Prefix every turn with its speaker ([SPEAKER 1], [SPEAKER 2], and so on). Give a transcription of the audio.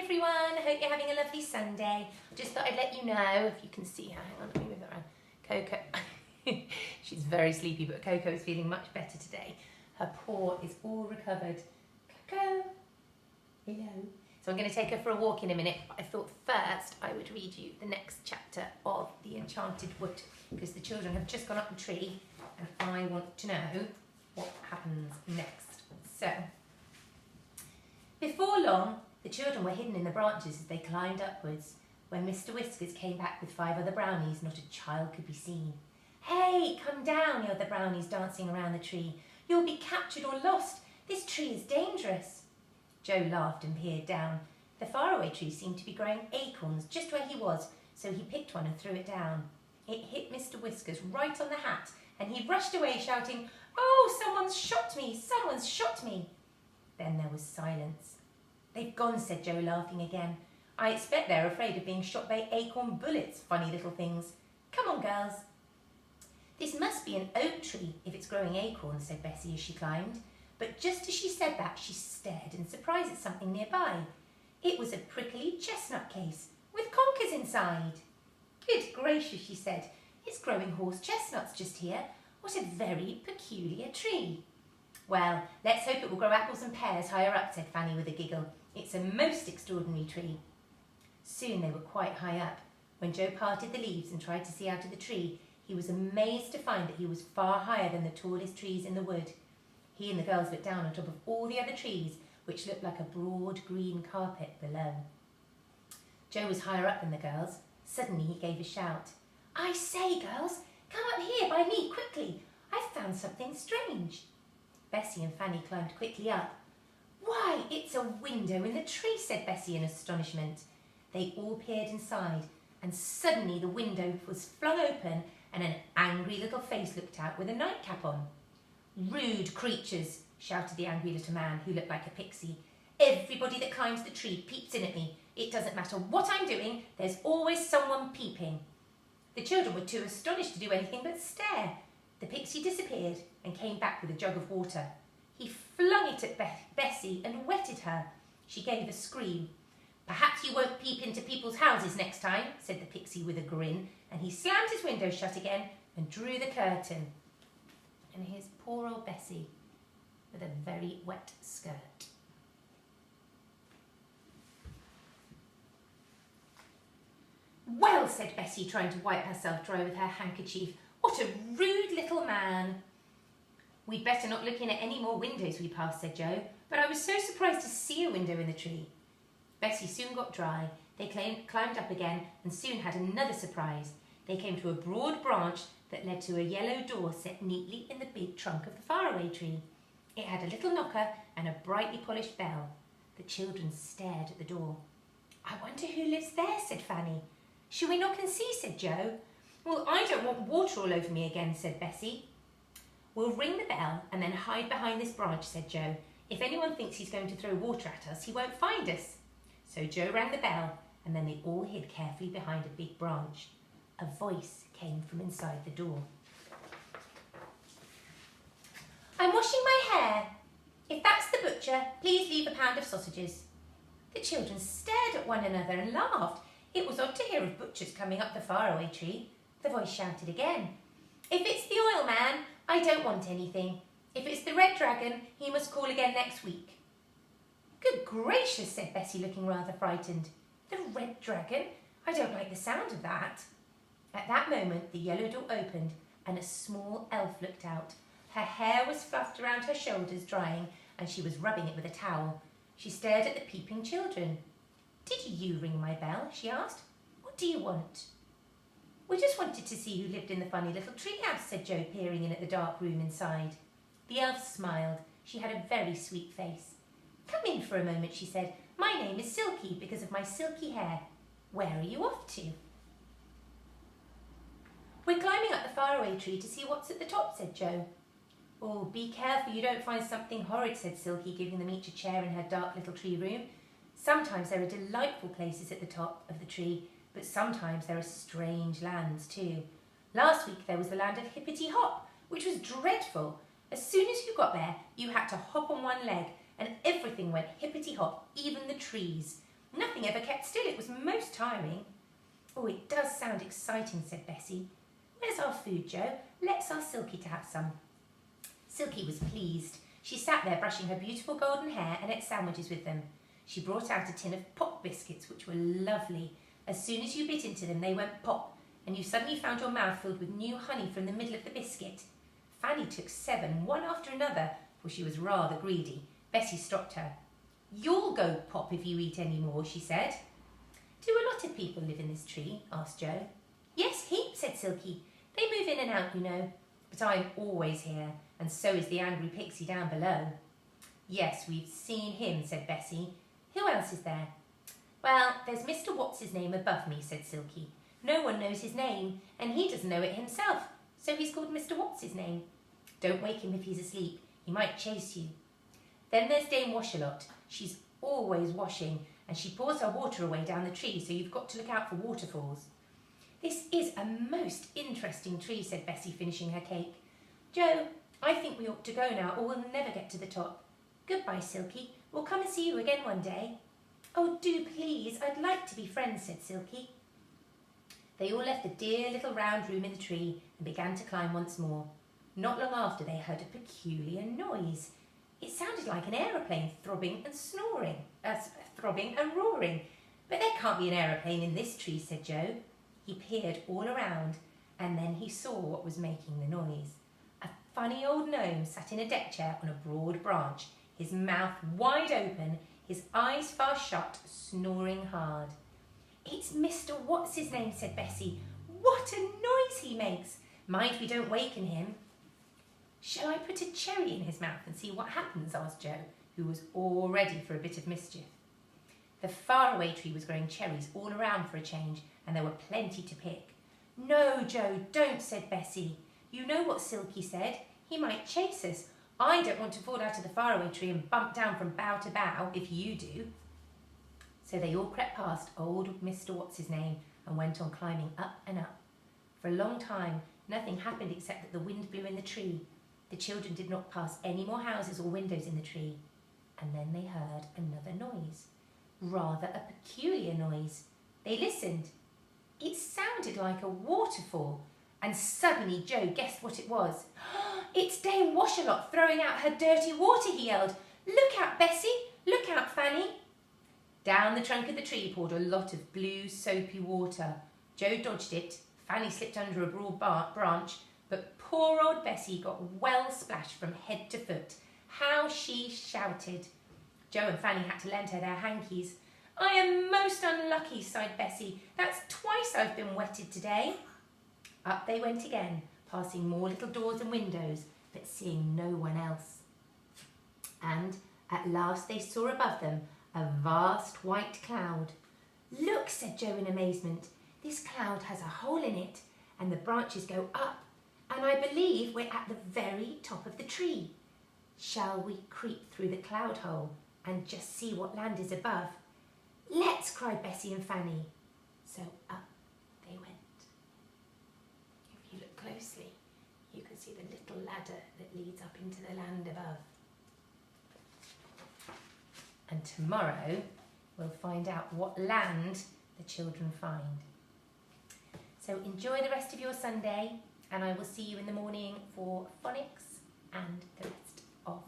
[SPEAKER 1] everyone, hope you're having a lovely Sunday. Just thought I'd let you know, if you can see her, hang on, let me move it around. Coco, she's very sleepy, but Coco is feeling much better today. Her paw is all recovered. Coco, hello. So I'm going to take her for a walk in a minute, but I thought first I would read you the next chapter of the Enchanted Wood, because the children have just gone up the tree and I want to know what happens next. So, before long, the children were hidden in the branches as they climbed upwards. When Mr. Whiskers came back with 5 other brownies, not a child could be seen. "Hey, come down," yelled the brownies dancing around the tree. "You'll be captured or lost. This tree is dangerous." Joe laughed and peered down. The faraway tree seemed to be growing acorns just where he was, so he picked one and threw it down. It hit Mr. Whiskers right on the hat, and he rushed away shouting, "Oh, someone's shot me! Someone's shot me!" Then there was silence. "They've gone," said Joe, laughing again. "I expect they're afraid of being shot by acorn bullets, funny little things. Come on, girls." "This must be an oak tree if it's growing acorns," said Bessie as she climbed. But just as she said that, she stared in surprise at something nearby. It was a prickly chestnut case with conkers inside. "Good gracious," she said, "it's growing horse chestnuts just here. What a very peculiar tree." "Well, let's hope it will grow apples and pears higher up," said Fanny with a giggle. "It's a most extraordinary tree." Soon they were quite high up. When Joe parted the leaves and tried to see out of the tree, he was amazed to find that he was far higher than the tallest trees in the wood. He and the girls looked down on top of all the other trees, which looked like a broad green carpet below. Joe was higher up than the girls. Suddenly he gave a shout. "I say, girls, come up here by me quickly. I've found something strange." Bessie and Fanny climbed quickly up. "Why, it's a window in the tree," said Bessie in astonishment. They all peered inside, and suddenly the window was flung open and an angry little face looked out with a nightcap on. "Rude creatures," shouted the angry little man who looked like a pixie. "Everybody that climbs the tree peeps in at me. It doesn't matter what I'm doing, there's always someone peeping." The children were too astonished to do anything but stare. The pixie disappeared and came back with a jug of water. He flung it at Bessie and wetted her. She gave a scream. "Perhaps you won't peep into people's houses next time," said the pixie with a grin, and he slammed his window shut again and drew the curtain. And here's poor old Bessie with a very wet skirt. "Well," said Bessie, trying to wipe herself dry with her handkerchief, "what a rude little man." "We'd better not look in at any more windows we passed," said Joe, "but I was so surprised to see a window in the tree." Bessie soon got dry. They climbed up again and soon had another surprise. They came to a broad branch that led to a yellow door set neatly in the big trunk of the faraway tree. It had a little knocker and a brightly polished bell. The children stared at the door. "I wonder who lives there," said Fanny. "Shall we knock and see?" said Joe. "Well, I don't want water all over me again," said Bessie. "We'll ring the bell and then hide behind this branch," said Joe. "If anyone thinks he's going to throw water at us, he won't find us." So Joe rang the bell and then they all hid carefully behind a big branch. A voice came from inside the door. "I'm washing my hair. If that's the butcher, please leave a pound of sausages." The children stared at one another and laughed. It was odd to hear of butchers coming up the faraway tree. The voice shouted again. "If it's the oil man, I don't want anything. If it's the red dragon, he must call again next week." "Good gracious," said Bessie, looking rather frightened. "The red dragon? I don't like the sound of that." At that moment, the yellow door opened and a small elf looked out. Her hair was fluffed around her shoulders, drying, and she was rubbing it with a towel. She stared at the peeping children. "Did you ring my bell?" she asked. "What do you want?" "We just wanted to see who lived in the funny little treehouse," said Joe, peering in at the dark room inside. The elf smiled. She had a very sweet face. "Come in for a moment," she said. "My name is Silky because of my silky hair. Where are you off to?" "We're climbing up the faraway tree to see what's at the top," said Joe. "Oh, be careful you don't find something horrid," said Silky, giving them each a chair in her dark little tree room. "Sometimes there are delightful places at the top of the tree, but sometimes there are strange lands too. Last week there was the land of Hippity Hop, which was dreadful. As soon as you got there, you had to hop on one leg, and everything went hippity hop, even the trees. Nothing ever kept still. It was most tiring. Oh, it does sound exciting, said Bessie. Where's our food, Joe? Let's ask Silky to have some. Silky was pleased. She sat there brushing her beautiful golden hair and ate sandwiches with them. She brought out a tin of pop biscuits, which were lovely. As soon as you bit into them, they went pop, and you suddenly found your mouth filled with new honey from the middle of the biscuit. Fanny took 7, one after another, for she was rather greedy. Bessie stopped her. You'll go pop if you eat any more, she said. Do a lot of people live in this tree? Asked Joe. Yes, heaps, said Silky. They move in and out, you know. But I'm always here, and so is the angry pixie down below. Yes, we've seen him, said Bessie. Who else is there? Well, there's Mr. What's-his-name above me, said Silky. No one knows his name, and he doesn't know it himself, so he's called Mr. What's-his-name. Don't wake him if he's asleep. He might chase you. Then there's Dame Wash-a-lot. She's always washing, and she pours her water away down the tree, so you've got to look out for waterfalls. This is a most interesting tree, said Bessie, finishing her cake. Joe, I think we ought to go now, or we'll never get to the top. Goodbye, Silky. We'll come and see you again one day. Oh, do please. I'd like to be friends, said Silky. They all left the dear little round room in the tree and began to climb once more. Not long after, they heard a peculiar noise. It sounded like an aeroplane throbbing and roaring. But there can't be an aeroplane in this tree, said Joe. He peered all around, and then he saw what was making the noise. A funny old gnome sat in a deck chair on a broad branch, his mouth wide open, his eyes fast shut, snoring hard. It's Mr. What's-his-name, said Bessie. What a noise he makes! Mind we don't waken him. Shall I put a cherry in his mouth and see what happens? Asked Joe, who was all ready for a bit of mischief. The Faraway tree was growing cherries all around for a change, and there were plenty to pick. No, Joe, don't, said Bessie. You know what Silky said. He might chase us. I don't want to fall out of the Faraway tree and bump down from bough to bough, if you do. So they all crept past old Mr. What's-his-name and went on climbing up and up. For a long time, nothing happened except that the wind blew in the tree. The children did not pass any more houses or windows in the tree. And then they heard another noise. Rather a peculiar noise. They listened. It sounded like a waterfall. And suddenly Joe guessed what it was. It's Dame Wash-a-lot throwing out her dirty water, he yelled. Look out, Bessie! Look out, Fanny! Down the trunk of the tree poured a lot of blue, soapy water. Joe dodged it. Fanny slipped under a broad branch, but poor old Bessie got well splashed from head to foot. How she shouted! Joe and Fanny had to lend her their hankies. I am most unlucky, sighed Bessie. That's twice I've been wetted today. Up they went again, passing more little doors and windows, but seeing no one else. And at last they saw above them a vast white cloud. Look, said Joe in amazement. This cloud has a hole in it, and the branches go up, and I believe we're at the very top of the tree. Shall we creep through the cloud hole and just see what land is above? Let's, cried Bessie and Fanny. So up they went. If you look closely, you can see the little ladder that leads up into the land above. And tomorrow we'll find out what land the children find. So enjoy the rest of your Sunday, and I will see you in the morning for phonics and the rest of